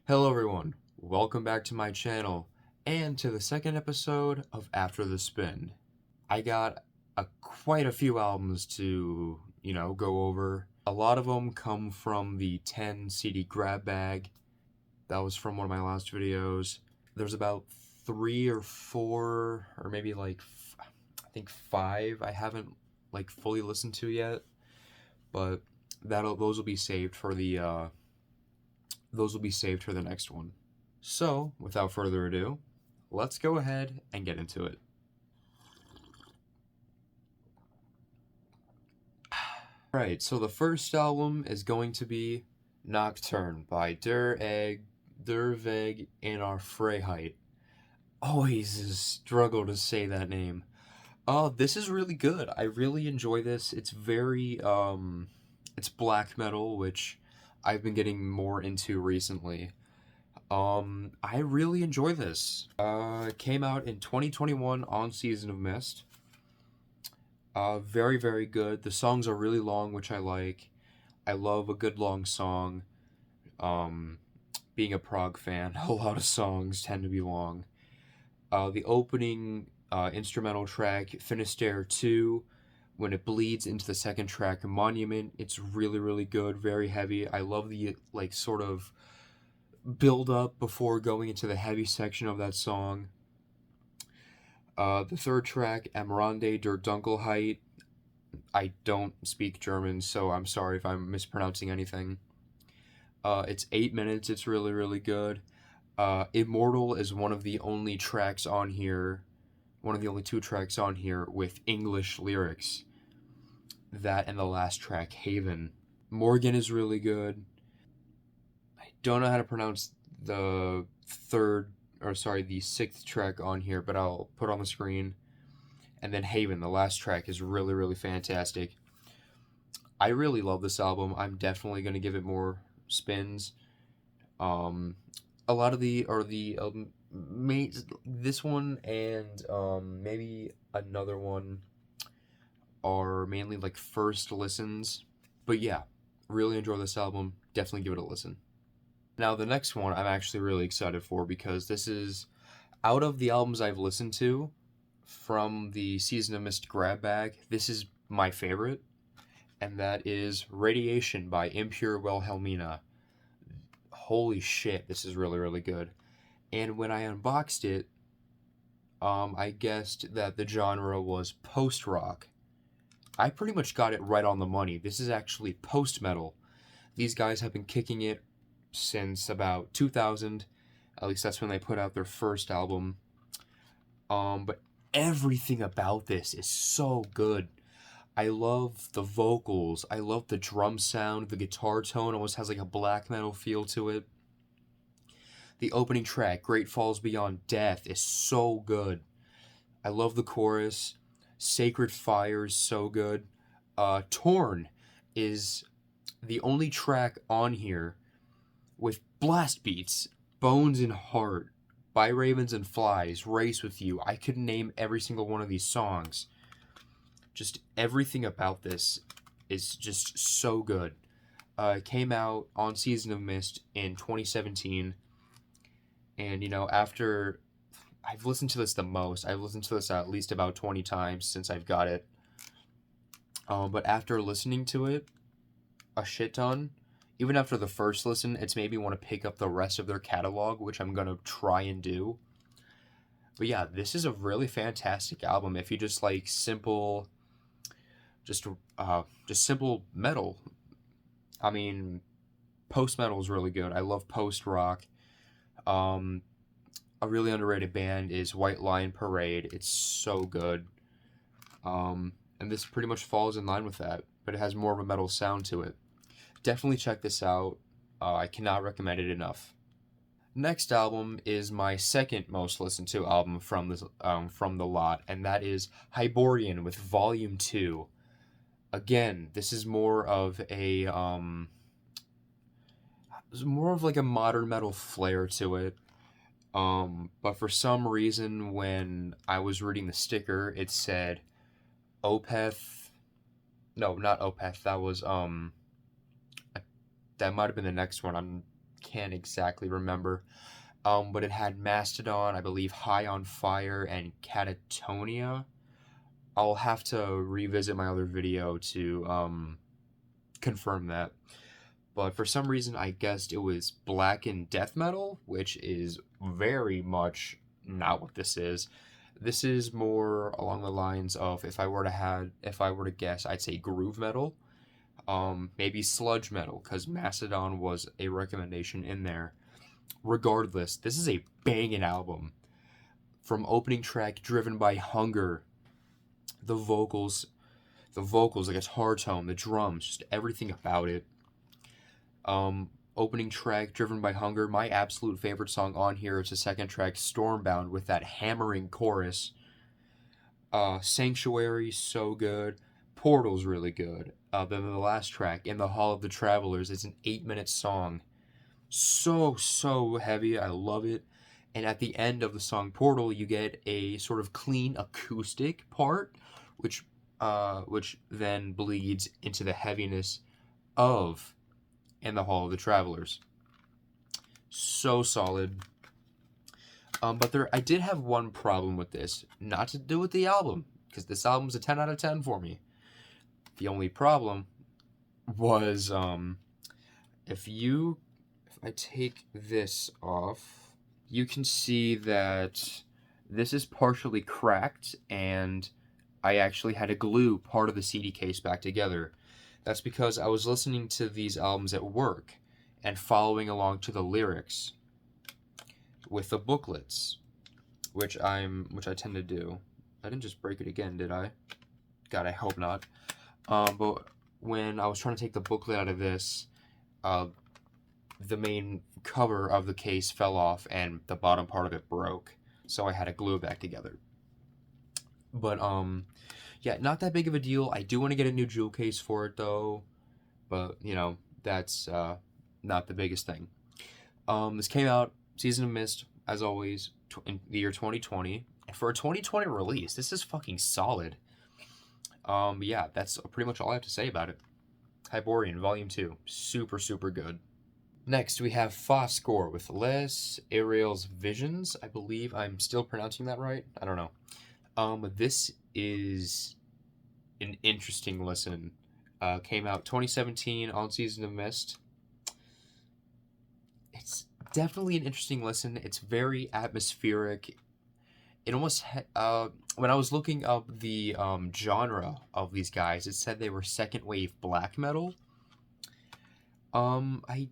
Hello everyone, welcome back to my channel and to the second episode of After the Spin. I got quite a few albums to, go over. A lot of them come from the 10 CD grab bag. That was from one of my last videos. There's about 3 or 4 or maybe I think 5 I haven't fully listened to yet, but those will be saved for the next one. So, without further ado, let's go ahead and get into it. Alright, so the first album is going to be Nocturne by Der Weg in our Freiheit. Always a struggle to say that name. This is really good. I really enjoy this. It's very, it's black metal, which I've been getting more into recently. I really enjoy this. It came out in 2021 on Season of Mist. Very, very good. The songs are really long, which I like. I love a good long song. Being a prog fan, a lot of songs tend to be long. The opening instrumental track, Finisterre 2, when it bleeds into the second track, Monument, it's really, really good, very heavy. I love the, sort of build up before going into the heavy section of that song. The third track, Amarande der Dunkelheit. I don't speak German, so I'm sorry if I'm mispronouncing anything. It's 8 minutes, it's really, really good. Immortal is one of the only tracks on here, one of the only 2 tracks on here with English lyrics. That and the last track, Haven. Morgan is really good. I don't know how to pronounce the the 6th track on here, but I'll put on the screen. And then Haven, the last track, is really, really fantastic. I really love this album. I'm definitely going to give it more spins. A lot of this one and maybe another one are mainly first listens. But yeah, really enjoy this album. Definitely give it a listen. Now the next one I'm actually really excited for because this is, out of the albums I've listened to from the Season of Mist grab bag, this is my favorite, and that is Radiation by Impure Wilhelmina. Holy shit, this is really, really good. And when I unboxed it, I guessed that the genre was post-rock. I pretty much got it right on the money. This is actually post-metal. These guys have been kicking it since about 2000. At least that's when they put out their first album. But everything about this is so good. I love the vocals. I love the drum sound. The guitar tone almost has a black metal feel to it. The opening track, Great Falls Beyond Death, is so good. I love the chorus. Sacred Fire is so good. Torn is the only track on here with blast beats. Bones and Heart, By Ravens and Flies, Race With You. I could name every single one of these songs. Just everything about this is just so good. It came out on Season of Mist in 2017. And, after I've listened to this the most, I've listened to this at least about 20 times since I've got it. But after listening to it a shit ton, even after the first listen, it's made me want to pick up the rest of their catalog, which I'm going to try and do. But yeah, this is a really fantastic album. If you just like simple, just simple metal. I mean, post-metal is really good. I love post-rock. A really underrated band is White Lion Parade. It's so good. And this pretty much falls in line with that, but it has more of a metal sound to it. Definitely check this out. I cannot recommend it enough. Next album is my second most listened to album from the lot, and that is Hyborian with Volume 2. Again, this is more of a modern metal flair to it. But for some reason, when I was reading the sticker, it said Opeth. No, not Opeth. That was that might have been the next one. can't exactly remember. But it had Mastodon, I believe, High on Fire, and Catatonia. I'll have to revisit my other video to confirm that. But for some reason, I guessed it was blackened death metal, which is very much not what this is. This is more along the lines of if I were to guess, I'd say groove metal, maybe sludge metal, because Mastodon was a recommendation in there. Regardless, this is a banging album. From opening track, Driven by Hunger, the vocals, the guitar tone, the drums, just everything about it. Opening track, Driven by Hunger, my absolute favorite song on here is the second track, Stormbound, with that hammering chorus. Sanctuary, so good. Portal's really good. Then the last track, In the Hall of the Travelers, is an 8-minute song. So heavy, I love it. And at the end of the song Portal, you get a sort of clean acoustic part, which then bleeds into the heaviness of In the Hall of the Travelers. So solid. But I did have one problem with this. Not to do with the album, because this album's a 10 out of 10 for me. The only problem was, if I take this off, you can see that this is partially cracked, and I actually had to glue part of the CD case back together. That's because I was listening to these albums at work and following along to the lyrics with the booklets, which I tend to do. I didn't just break it again, did I? God, I hope not. But when I was trying to take the booklet out of this, the main cover of the case fell off and the bottom part of it broke, so I had to glue it back together. But yeah, not that big of a deal. I do want to get a new jewel case for it though, but that's not the biggest thing. This came out Season of Mist, as always, in the year 2020, and for a 2020 release, this is fucking solid. Yeah, that's pretty much all I have to say about it. Hyborian Volume 2, super good. Next, we have Foscor with Les Ariel's Visions. I believe I'm still pronouncing that right. I don't know. This is an interesting listen. Came out 2017 on Season of Mist. It's definitely an interesting listen. It's very atmospheric. It almost when I was looking up the genre of these guys, it said they were second wave black metal. I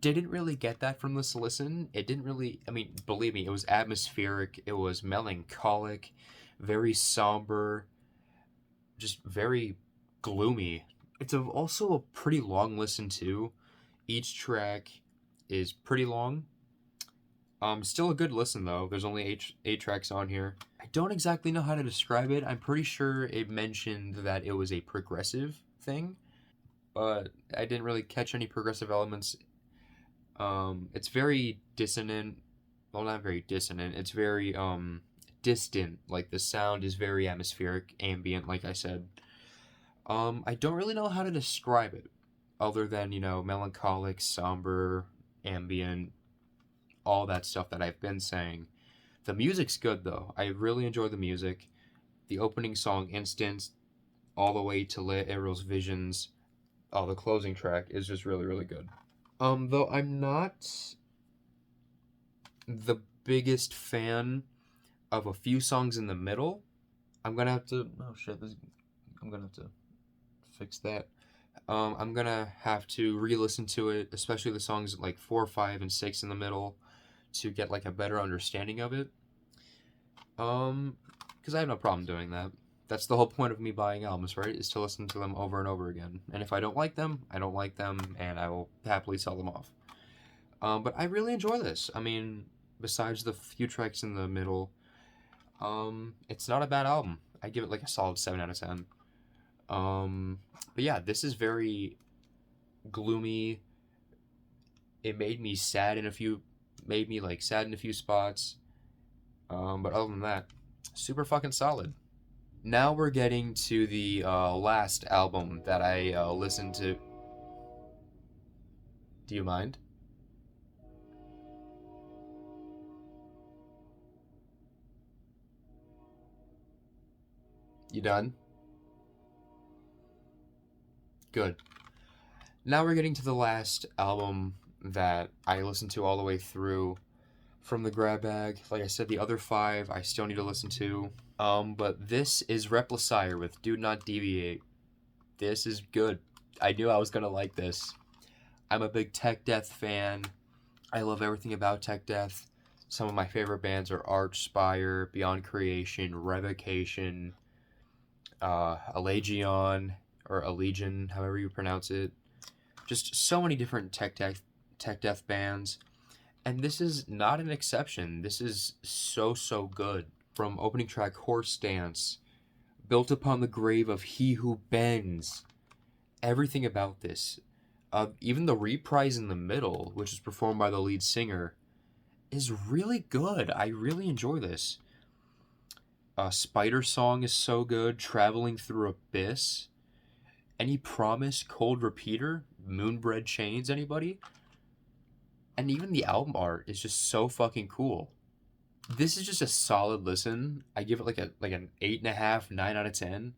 didn't really get that from this listen. It didn't really, I mean, believe me, it was atmospheric, it was melancholic, very somber, just very gloomy. It's also a pretty long listen too. Each track is pretty long. Still a good listen though. There's only eight tracks on here. I don't exactly know how to describe it. I'm pretty sure it mentioned that it was a progressive thing, but I didn't really catch any progressive elements. It's very dissonant. Well, not very dissonant. It's very distant. Like the sound is very atmospheric, ambient, like I said. I don't really know how to describe it, other than melancholic, somber, ambient, all that stuff that I've been saying. The music's good though. I really enjoy the music. The opening song, Instance, all the way to Le Ariel's Visions, the closing track is just really good. Though I'm not the biggest fan of a few songs in the middle, I'm gonna have to. Oh shit! I'm gonna have to fix that. I'm gonna have to re-listen to it, especially the songs like 4, 5, and 6 in the middle, to get like a better understanding of it. Because I have no problem doing that. That's the whole point of me buying albums, right? Is to listen to them over and over again. And if I don't like them, I don't like them, and I will happily sell them off. But I really enjoy this. I mean, besides the few tracks in the middle, it's not a bad album. I give it like a solid 7 out of 10. But yeah, this is very gloomy. It made me sad in a few spots. But other than that, super fucking solid. Now we're getting to the last album that I listened to. Do you mind? You done? Good. Now we're getting to the last album that I listened to all the way through from the grab bag. Like I said, the other 5 I still need to listen to. But this is Replacire with Do Not Deviate. This is good. I knew I was gonna like this. I'm a big Tech Death fan. I love everything about Tech Death. Some of my favorite bands are Archspire, Beyond Creation, Revocation, Allegion, or Allegion, however you pronounce it. Just so many different Tech Death bands. And this is not an exception. This is so good. From opening track Horse Dance, Built Upon the Grave of He Who Bends. Everything about this. Even the reprise in the middle, which is performed by the lead singer, is really good. I really enjoy this. Spider Song is so good. Traveling Through Abyss. Any Promise, Cold Repeater, Moonbread Chains, anybody? And even the album art is just so fucking cool. This is just a solid listen. I give it like an 8.5, 9 out of 10.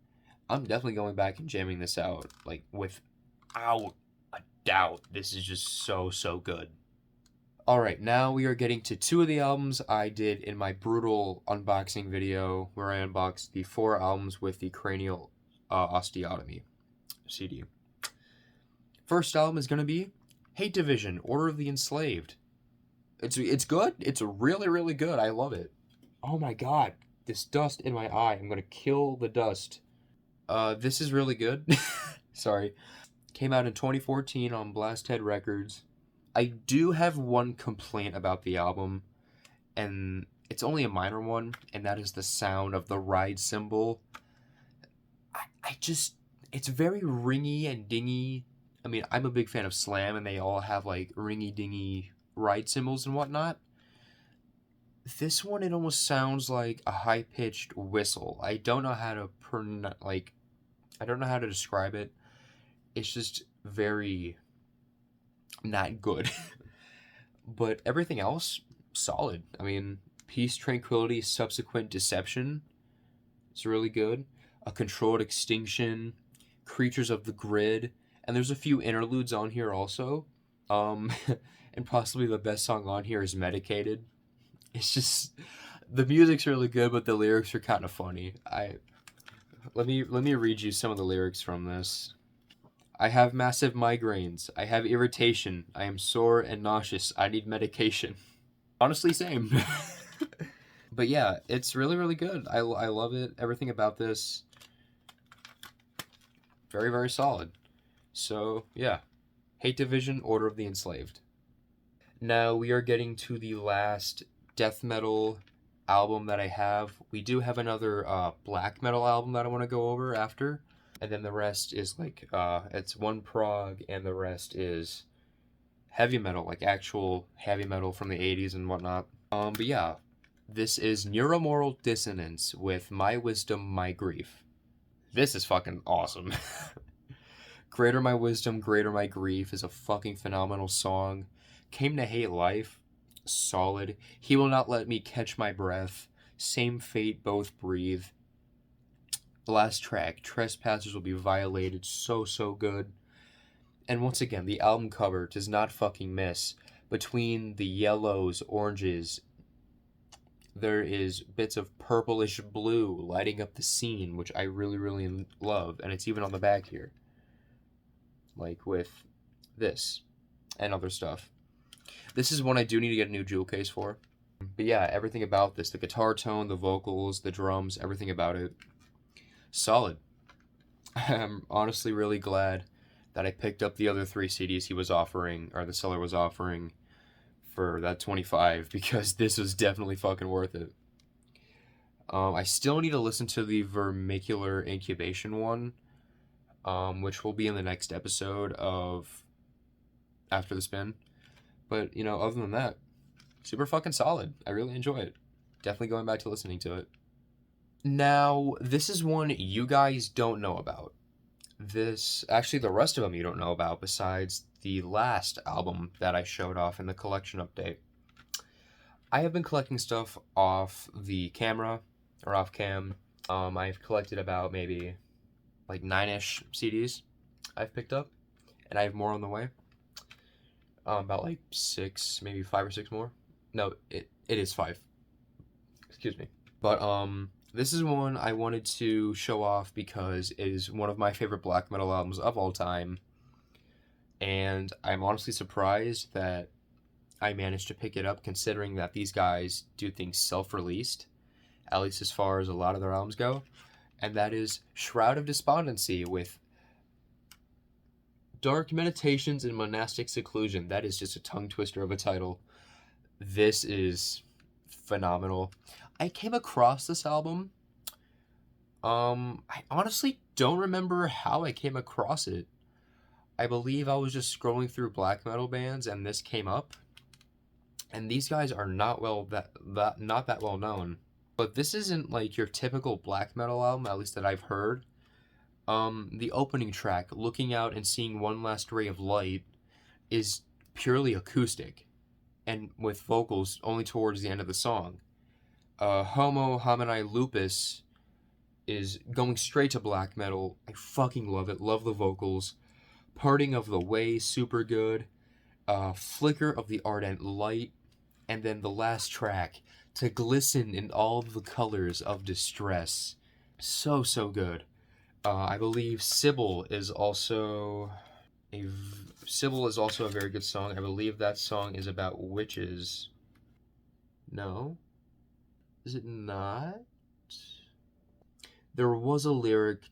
I'm definitely going back and jamming this out. Like, without a doubt, this is just so good. Alright, now we are getting to 2 of the albums I did in my brutal unboxing video, where I unboxed the 4 albums with the Cranial Osteotomy CD. First album is going to be Hate Division, Order of the Enslaved. It's good. It's really good. I love it. Oh my god, this dust in my eye. I'm going to kill the dust. This is really good. Sorry. Came out in 2014 on Blasthead Records. I do have one complaint about the album, and it's only a minor one, and that is the sound of the ride cymbal. It's very ringy and dingy. I mean, I'm a big fan of Slam, and they all have, like, ringy-dingy ride cymbals and whatnot. This one, it almost sounds like a high-pitched whistle. I don't know how to I don't know how to describe it. It's just very not good. But everything else, solid. I mean, Peace, Tranquility, Subsequent Deception, it's really good. A Controlled Extinction, Creatures of the Grid, and there's a few interludes on here also. And possibly the best song on here is Medicated. It's just, the music's really good, but the lyrics are kind of funny. Let me read you some of the lyrics from this. I have massive migraines. I have irritation. I am sore and nauseous. I need medication. Honestly, same. But yeah, it's really good. I love it. Everything about this, very solid. So yeah, Hate Division, Order of the Enslaved. Now we are getting to the last death metal album that I have. We do have another black metal album that I want to go over after. And then the rest is like, it's one prog and the rest is heavy metal, like actual heavy metal from the 80s and whatnot. But yeah, this is Neuromoral Dissonance with My Wisdom, My Grief. This is fucking awesome. Greater My Wisdom, Greater My Grief is a fucking phenomenal song. Came to Hate Life, solid. He Will Not Let Me Catch My Breath, Same Fate, Both Breathe. The last track, Trespassers Will Be Violated, so good. And once again, the album cover does not fucking miss. Between the yellows, oranges, there is bits of purplish blue lighting up the scene, which I really love. And it's even on the back here. Like with this and other stuff. This is one I do need to get a new jewel case for. But yeah, everything about this, the guitar tone, the vocals, the drums, everything about it, solid. I'm honestly really glad that I picked up the other 3 CDs he was offering, or the seller was offering, for that $25, because this was definitely fucking worth it. I still need to listen to the Vermicular Incubation one, which will be in the next episode of After the Spin. But, you know, other than that, super fucking solid. I really enjoy it. Definitely going back to listening to it. Now, this is one you guys don't know about. Actually, the rest of them you don't know about, besides the last album that I showed off in the collection update. I have been collecting stuff off the camera, or off cam, I've collected about maybe like 9-ish CDs I've picked up, and I have more on the way. About like 6, maybe 5 or 6 more. No, it is 5. Excuse me. But this is one I wanted to show off because it is one of my favorite black metal albums of all time, and I'm honestly surprised that I managed to pick it up, considering that these guys do things self-released, at least as far as a lot of their albums go, and that is Shroud of Despondency with Dark Meditations in Monastic Seclusion. That is just a tongue twister of a title. This is phenomenal. I came across this album. I honestly don't remember how I came across it. I believe I was just scrolling through black metal bands and this came up. And these guys are not not that well known. But this isn't like your typical black metal album, at least that I've heard. The opening track, Looking Out and Seeing One Last Ray of Light, is purely acoustic, and with vocals only towards the end of the song. Homo Homini Lupus is going straight to black metal. I fucking love it. Love the vocals. Parting of the Way, super good. Flicker of the Ardent Light. And then the last track, To Glisten in All the Colors of Distress. So, so good. I believe Sybil is also a very good song. I believe that song is about witches. No? Is it not? There was a lyric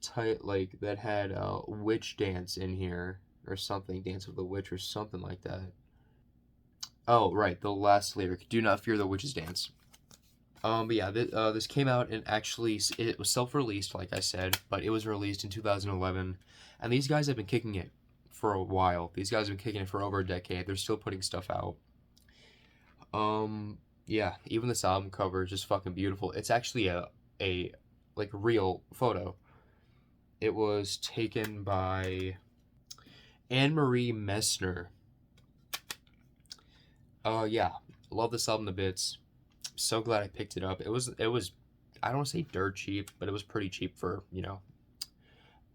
like that had witch dance in here or something, Dance of the Witch or something like that. Oh, right, the last lyric, Do Not Fear the Witch's Dance. But yeah, this came out and actually it was self-released, like I said, but it was released in 2011, and these guys have been kicking it for a while. These guys have been kicking it for over a decade. They're still putting stuff out. Yeah, even this album cover is just fucking beautiful. It's actually a like real photo. It was taken by Anne-Marie Messner. Yeah, love this album to bits. So glad I picked it up. It was I don't want to say dirt cheap, but it was pretty cheap for,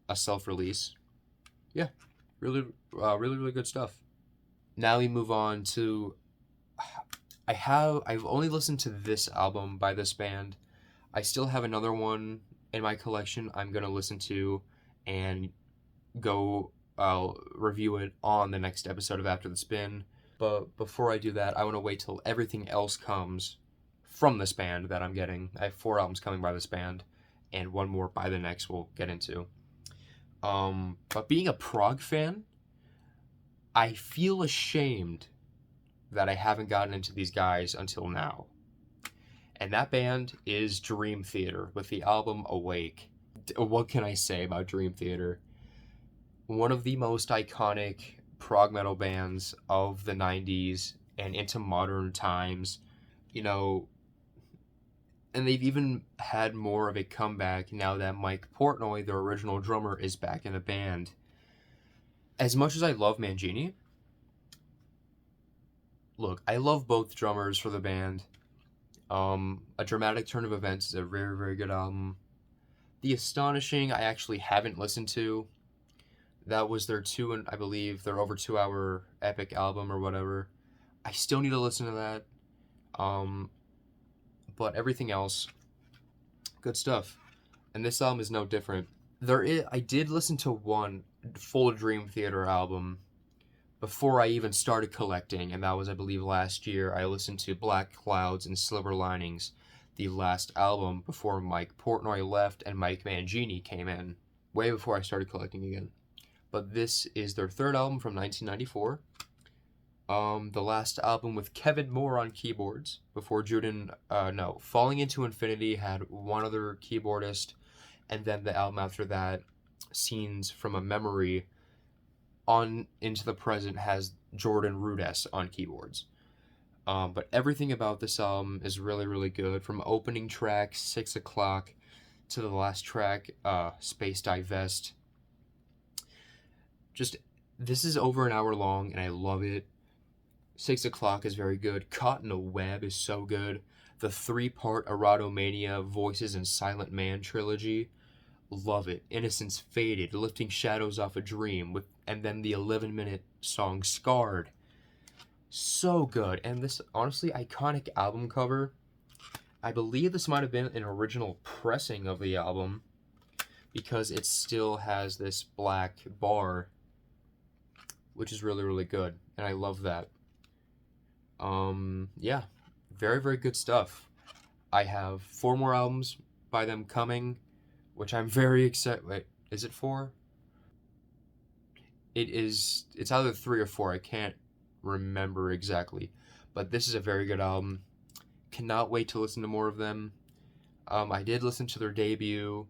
a self-release. Yeah, really really good stuff. Now we move on to I've only listened to this album by this band. I still have another one in my collection I'm going to listen to and go review it on the next episode of After the Spin. But before I do that, I want to wait till everything else comes from this band that I'm getting. I have 4 albums coming by this band, and 1 more by the next we'll get into. But being a prog fan, I feel ashamed that I haven't gotten into these guys until now. And that band is Dream Theater with the album Awake. What can I say about Dream Theater? One of the most iconic prog metal bands of the 90s and into modern times, and they've even had more of a comeback now that Mike Portnoy, their original drummer, is back in the band. As much as I love Mangini, look, I love both drummers for the band. A Dramatic Turn of Events is a very, very good album. The Astonishing, I actually haven't listened to. That was their I believe their over 2-hour epic album or whatever. I still need to listen to that. But everything else, good stuff. And this album is no different. I did listen to one full Dream Theater album before I even started collecting, and that was, I believe, last year. I listened to Black Clouds and Silver Linings, the last album before Mike Portnoy left and Mike Mangini came in, way before I started collecting again. But this is their 3rd album from 1994. The last album with Kevin Moore on keyboards before Falling Into Infinity had one other keyboardist, and then the album after that, Scenes from a Memory, on into the present has Jordan Rudess on keyboards. But everything about this album is really, really good. From opening track, 6 o'clock, to the last track, Space Divest. Just, this is over an hour long, and I love it. 6 O'Clock is very good. Caught in a Web is so good. The 3-part Erotomania Voices and Silent Man trilogy, love it. Innocence Faded, Lifting Shadows Off a Dream, and then the 11-minute song Scarred. So good. And this, honestly, iconic album cover, I believe this might have been an original pressing of the album, because it still has this black bar, which is really, really good. And I love that. Yeah, very, very good stuff. I have 4 more albums by them coming, which I'm very excited. Wait, is it 4? It's either 3 or 4. I can't remember exactly. But this is a very good album. Cannot wait to listen to more of them. I did listen to their debut,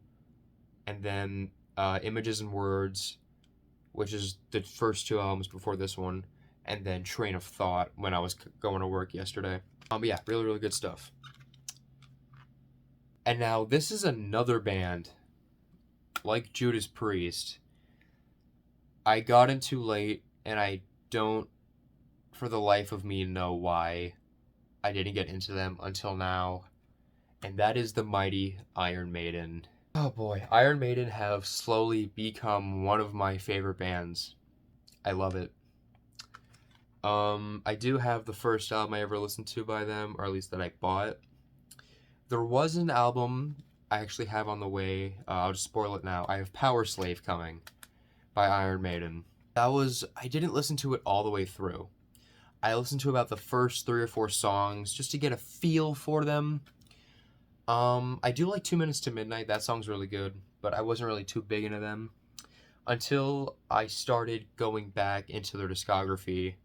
and then Images and Words, which is the first 2 albums before this one, and then Train of Thought when I was going to work yesterday. But yeah, really, really good stuff. And now this is another band, like Judas Priest, I got into late, and I don't, for the life of me, know why I didn't get into them until now, and that is the mighty Iron Maiden. Oh boy, Iron Maiden have slowly become one of my favorite bands. I love it. I do have the first album I ever listened to by them, or at least that I bought. There was an album I actually have on the way. I'll just spoil it now. I have Power Slave coming by Iron Maiden. I didn't listen to it all the way through. I listened to about the first 3 or 4 songs just to get a feel for them. I do like 2 Minutes to Midnight. That song's really good, but I wasn't really too big into them until I started going back into their discography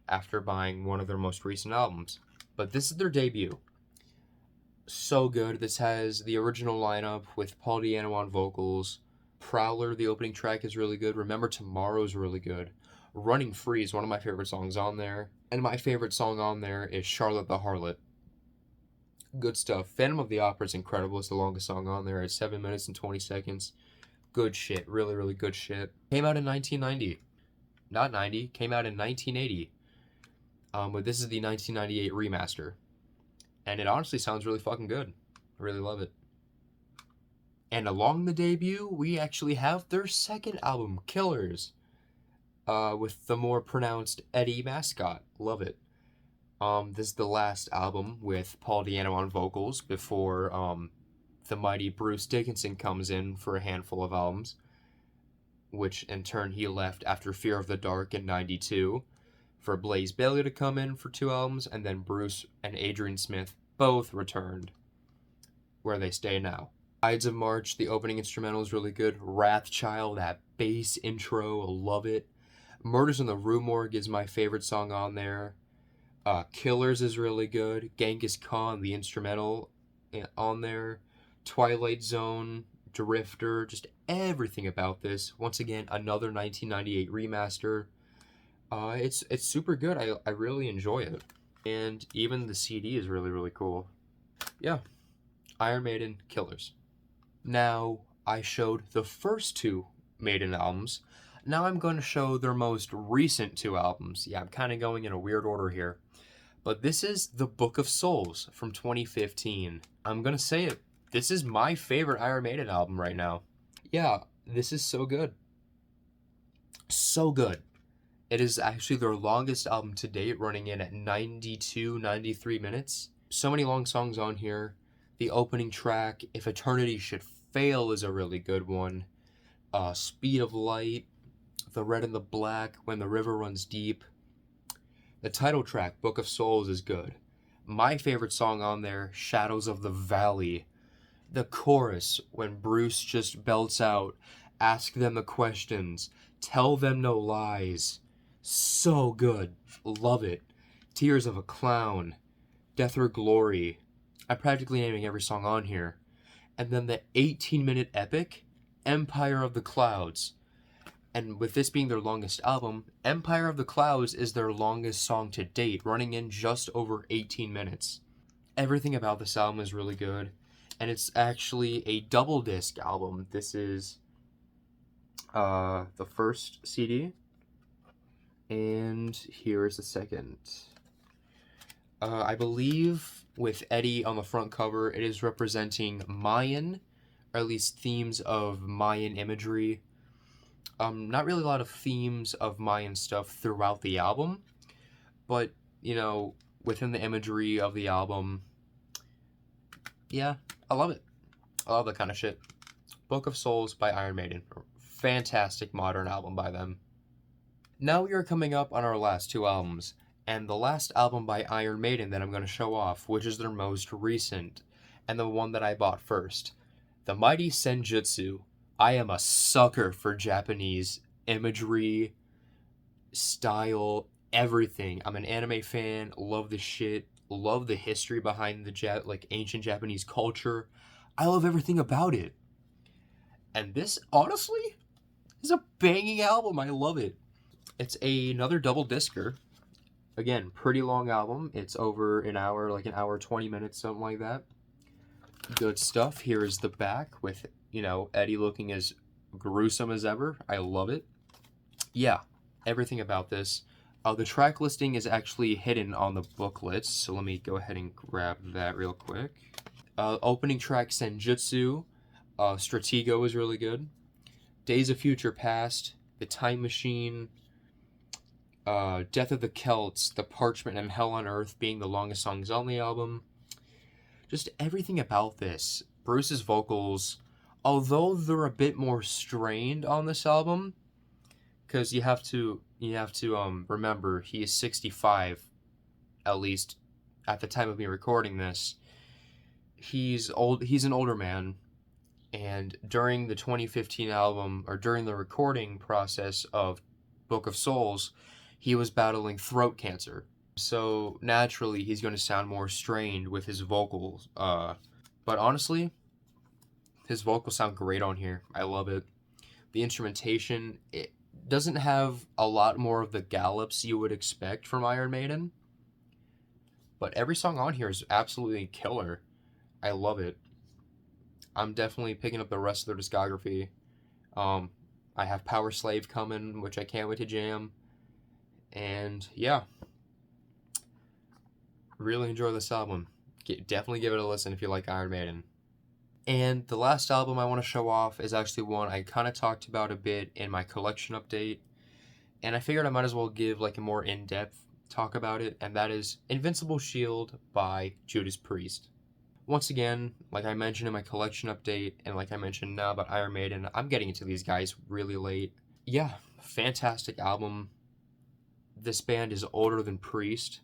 after buying one of their most recent albums. But this is their debut. So good. This has the original lineup with Paul Di'Anno on vocals. Prowler, the opening track, is really good. Remember Tomorrow is really good. Running Free is one of my favorite songs on there. And my favorite song on there is Charlotte the Harlot. Good stuff. Phantom of the Opera is incredible. It's the longest song on there at 7 minutes and 20 seconds. Good shit. Really, really good shit. Came out in 1990. Not 90. Came out in 1980. But this is the 1998 remaster. And it honestly sounds really fucking good. I really love it. And along the debut, we actually have their second album, Killers, with the more pronounced Eddie mascot. Love it. This is the last album with Paul Di'Anno on vocals before the mighty Bruce Dickinson comes in for a handful of albums, which in turn he left after Fear of the Dark in 92, for Blaze Bayley to come in for 2 albums, and then Bruce and Adrian Smith both returned, where they stay now. Ides of March, the opening instrumental is really good. Wrathchild, that bass intro, love it. Murders in the Rue Morgue is my favorite song on there. Killers is really good. Genghis Khan, the instrumental on there. Twilight Zone, Drifter, just everything about this. Once again, another 1998 remaster. It's super good. I really enjoy it. And even the CD is really, really cool. Yeah. Iron Maiden, Killers. Now, I showed the first 2 Maiden albums. Now I'm going to show their most recent 2 albums. Yeah, I'm kind of going in a weird order here. But this is The Book of Souls from 2015. I'm going to say it. This is my favorite Iron Maiden album right now. Yeah, this is so good. So good. It is actually their longest album to date, running in at 92, 93 minutes. So many long songs on here. The opening track, If Eternity Should Fail, is a really good one. Speed of Light, The Red and the Black, When the River Runs Deep. The title track, Book of Souls, is good. My favorite song on there, Shadows of the Valley. The chorus, when Bruce just belts out, ask them the questions, tell them no lies. So good. Love it. Tears of a Clown. Death or Glory. I'm practically naming every song on here. And then the 18-minute epic, Empire of the Clouds. And with this being their longest album, Empire of the Clouds is their longest song to date, running in just over 18 minutes. Everything about this album is really good, and it's actually a double disc album. This is the first CD, and here is the second. I believe with Eddie on the front cover, it is representing Mayan, or at least themes of Mayan imagery. Not really a lot of themes of Mayan stuff throughout the album, but, you know, within the imagery of the album, yeah, I love it. I love that kind of shit. Book of Souls by Iron Maiden. Fantastic modern album by them. Now we are coming up on our last two albums, and the last album by Iron Maiden that I'm going to show off, which is their most recent, and the one that I bought first, The Mighty Senjutsu. I am a sucker for Japanese imagery, style, everything. I'm an anime fan, love the shit, love the history behind the ancient Japanese culture. I love everything about it. And this, honestly, is a banging album. I love it. It's another double discer. Again, pretty long album. It's over an hour, like an hour, 20 minutes, something like that. Good stuff. Here is the back with, you know, Eddie looking as gruesome as ever. I love it. Yeah, everything about this. The track listing is actually hidden on the booklets, so let me go ahead and grab that real quick. Opening track, Senjutsu. Stratego is really good. Days of Future Past. The Time Machine. Death of the Celts, The Parchment, and Hell on Earth being the longest songs on the album. Just everything about this. Bruce's vocals, although they're a bit more strained on this album, because you have to remember he is 65, at least at the time of me recording this. He's old. He's an older man, and during the 2015 album, or during the recording process of Book of Souls, he was battling throat cancer. So naturally, he's going to sound more strained with his vocals. But honestly, his vocals sound great on here. I love it. The instrumentation, it doesn't have a lot more of the gallops you would expect from Iron Maiden. But every song on here is absolutely killer. I love it. I'm definitely picking up the rest of their discography. I have Power Slave coming, which I can't wait to jam. And yeah, really enjoy this album. Definitely give it a listen if you like Iron Maiden. And the last album I want to show off is actually one I kind of talked about a bit in my collection update. And I figured I might as well give like a more in-depth talk about it, and that is Invincible Shield by Judas Priest. Once again, like I mentioned in my collection update, and like I mentioned now about Iron Maiden, I'm getting into these guys really late. Yeah, fantastic album. This band is older than Priest.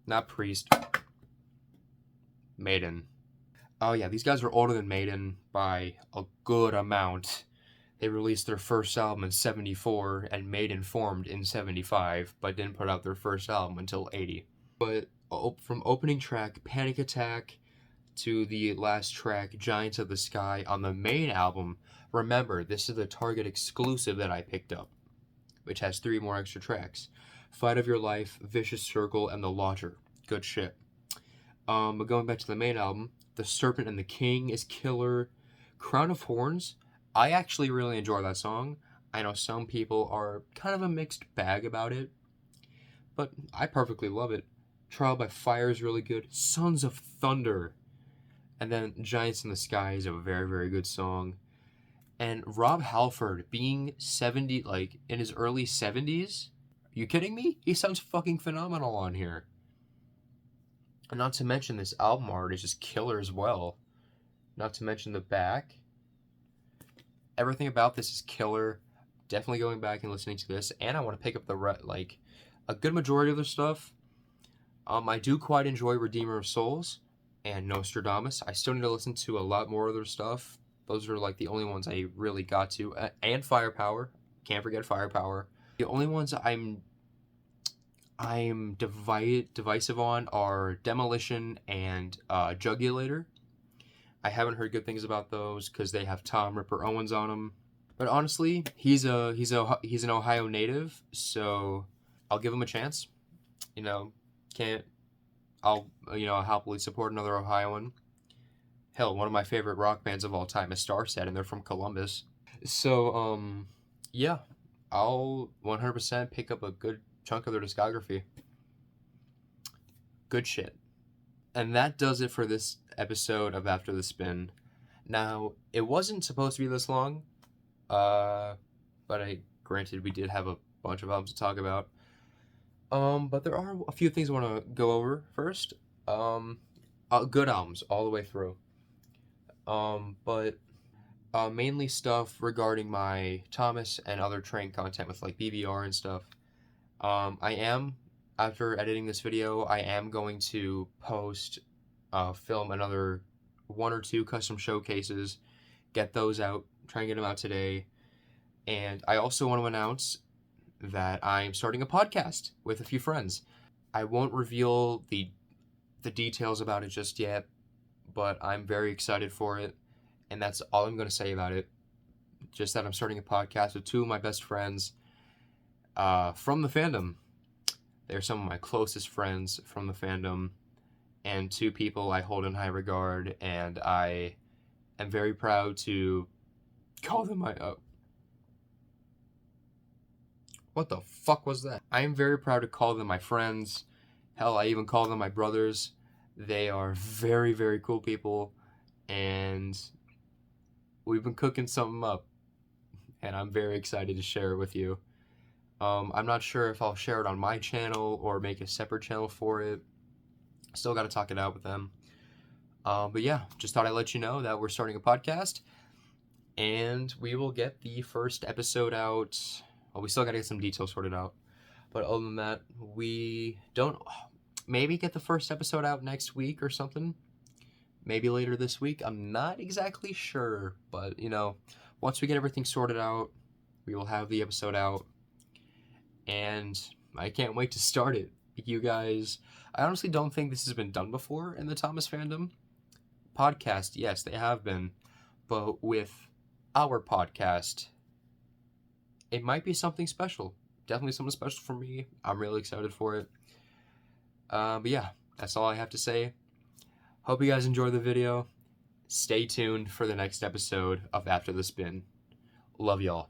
Not Priest. Maiden. Oh yeah, these guys are older than Maiden by a good amount. They released their first album in 74, and Maiden formed in 75, but didn't put out their first album until 80. But from opening track, Panic Attack, to the last track, Giants of the Sky, on the main album, remember, this is the Target exclusive that I picked up, which has 3 more extra tracks. Fight of Your Life, Vicious Circle, and The Lodger. Good shit. But going back to the main album, The Serpent and the King is killer. Crown of Horns, I actually really enjoy that song. I know some people are kind of a mixed bag about it, but I perfectly love it. Trial by Fire is really good. Sons of Thunder. And then Giants in the Sky is a very, very good song. And Rob Halford being 70, like in his early 70s, are you kidding me? He sounds fucking phenomenal on here. And not to mention this album art is just killer as well. Not to mention the back. Everything about this is killer. Definitely going back and listening to this. And I want to pick up a good majority of their stuff. I do quite enjoy Redeemer of Souls and Nostradamus. I still need to listen to a lot more of their stuff. Those are like the only ones I really got to. And Firepower. Can't forget Firepower. The only ones I'm divisive on are Demolition and Jugulator. I haven't heard good things about those because they have Tom Ripper Owens on them. But honestly, he's an Ohio native, so I'll give him a chance. You know, I'll happily support another Ohioan. Hell, one of my favorite rock bands of all time is Starset, and they're from Columbus. So, yeah, I'll 100% pick up a good chunk of their discography. Good shit. And that does it for this episode of After the Spin. Now, it wasn't supposed to be this long, but granted, we did have a bunch of albums to talk about. But there are a few things I want to go over first. Good albums all the way through. But mainly stuff regarding my Thomas and other train content with like BBR and stuff. After editing this video, I am going to film another 1 or 2 custom showcases, get those out, try and get them out today. And I also want to announce that I'm starting a podcast with a few friends. I won't reveal the details about it just yet, but I'm very excited for it, and that's all I'm going to say about it. Just that I'm starting a podcast with 2 of my best friends from the fandom. They're some of my closest friends from the fandom, and 2 people I hold in high regard, and I am very proud to call them my... What the fuck was that? I am very proud to call them my friends. Hell, I even call them my brothers. They are very, very cool people, and we've been cooking something up, and I'm very excited to share it with you. I'm not sure if I'll share it on my channel or make a separate channel for it. Still got to talk it out with them. But yeah, just thought I'd let you know that we're starting a podcast, and we will get the first episode out. Well, we still got to get some details sorted out. But other than that, we don't... Maybe get the first episode out next week or something. Maybe later this week. I'm not exactly sure. But, once we get everything sorted out, we will have the episode out. And I can't wait to start it. You guys... I honestly don't think this has been done before in the Thomas fandom. Podcast, yes, they have been. But with our podcast... it might be something special. Definitely something special for me. I'm really excited for it. But yeah, that's all I have to say. Hope you guys enjoy the video. Stay tuned for the next episode of After the Spin. Love y'all.